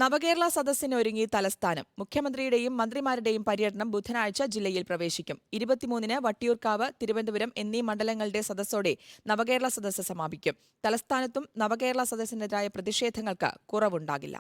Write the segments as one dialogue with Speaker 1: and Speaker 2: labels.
Speaker 1: നവകേരള സദസ്സിനൊരുങ്ങി തലസ്ഥാനം. മുഖ്യമന്ത്രിയുടെയും മന്ത്രിമാരുടെയും പര്യടനം ബുധനാഴ്ച ജില്ലയിൽ പ്രവേശിക്കും. 23-ന് വട്ടിയൂർക്കാവ്, തിരുവനന്തപുരം എന്നീ മണ്ഡലങ്ങളുടെ സദസ്സോടെ നവകേരള സദസ്സ് സമാപിക്കും. തലസ്ഥാനത്തും നവകേരള സദസ്സിനെതിരായ പ്രതിഷേധങ്ങൾക്ക് കുറവുണ്ടാകില്ല.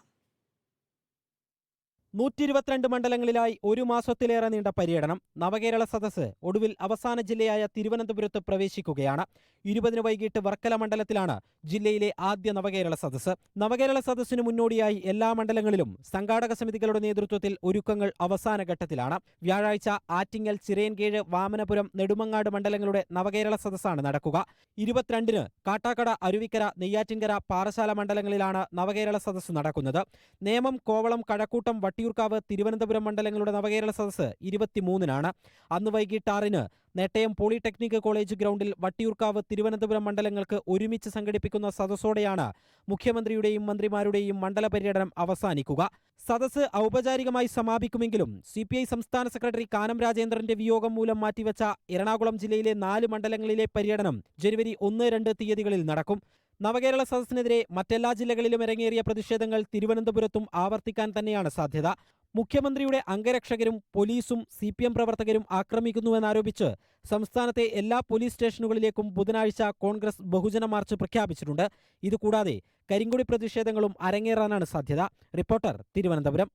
Speaker 2: 122 മണ്ഡലങ്ങളിലായി ഒരു മാസത്തിലേറെ നീണ്ട പര്യടനം. നവകേരള സദസ്സ് ഒടുവിൽ അവസാന ജില്ലയായ തിരുവനന്തപുരത്ത് പ്രവേശിക്കുകയാണ്. 20-ന് വൈകിട്ട് വർക്കല മണ്ഡലത്തിലാണ് ജില്ലയിലെ ആദ്യ നവകേരള സദസ്സ്. നവകേരള സദസ്സിനു മുന്നോടിയായി എല്ലാ മണ്ഡലങ്ങളിലും സംഘാടക സമിതികളുടെ നേതൃത്വത്തിൽ ഒരുക്കങ്ങൾ അവസാന ഘട്ടത്തിലാണ്. വ്യാഴാഴ്ച ആറ്റിങ്ങൽ, ചിറയൻകീഴ്, വാമനപുരം, നെടുമങ്ങാട് മണ്ഡലങ്ങളുടെ നവകേരള സദസ്സാണ് നടക്കുക. 22-ന് കാട്ടാക്കട, അരുവിക്കര, നെയ്യാറ്റിൻകര, പാറശാല മണ്ഡലങ്ങളിലാണ് നവകേരള സദസ്സ് നടക്കുന്നത്. നേമം, കോവളം, കഴക്കൂട്ടം, വട്ടിയൂർക്കാവ്, തിരുവനന്തപുരം മണ്ഡലങ്ങളുടെ നവകേരള സദസ്സ് 23-നാണ്. അന്ന് വൈകിട്ട് 6-ന് നെട്ടയം പോളിടെക്നിക് കോളേജ് ഗ്രൗണ്ടിൽ വട്ടിയൂർക്കാവ്, തിരുവനന്തപുരം മണ്ഡലങ്ങൾക്ക് ഒരുമിച്ച് സംഘടിപ്പിക്കുന്ന സദസ്സോടെയാണ് മുഖ്യമന്ത്രിയുടെയും മന്ത്രിമാരുടെയും മണ്ഡല പര്യടനം അവസാനിക്കുക. സദസ്സ് ഔപചാരികമായി സമാപിക്കുമെങ്കിലും CPI സംസ്ഥാന സെക്രട്ടറി കാനം രാജേന്ദ്രന്റെ വിയോഗം മൂലം മാറ്റിവെച്ച എറണാകുളം ജില്ലയിലെ 4 മണ്ഡലങ്ങളിലെ പര്യടനം ജനുവരി 1-2 തീയതികളിൽ നടക്കും. നവകേരള സദസ്സിനെതിരെ മറ്റെല്ലാ ജില്ലകളിലും ഇറങ്ങേറിയ പ്രതിഷേധങ്ങൾ തിരുവനന്തപുരത്തും ആവർത്തിക്കാൻ തന്നെയാണ് സാധ്യത. മുഖ്യമന്ത്രിയുടെ അംഗരക്ഷകരും പോലീസും CPM പ്രവർത്തകരും ആക്രമിക്കുന്നുവെന്നാരോപിച്ച് സംസ്ഥാനത്തെ എല്ലാ പോലീസ് സ്റ്റേഷനുകളിലേക്കും ബുധനാഴ്ച കോൺഗ്രസ് ബഹുജന മാർച്ച് പ്രഖ്യാപിച്ചിട്ടുണ്ട്. ഇതുകൂടാതെ കരിങ്കൊടി പ്രതിഷേധങ്ങളും അരങ്ങേറാനാണ് സാധ്യത. റിപ്പോർട്ടർ, തിരുവനന്തപുരം.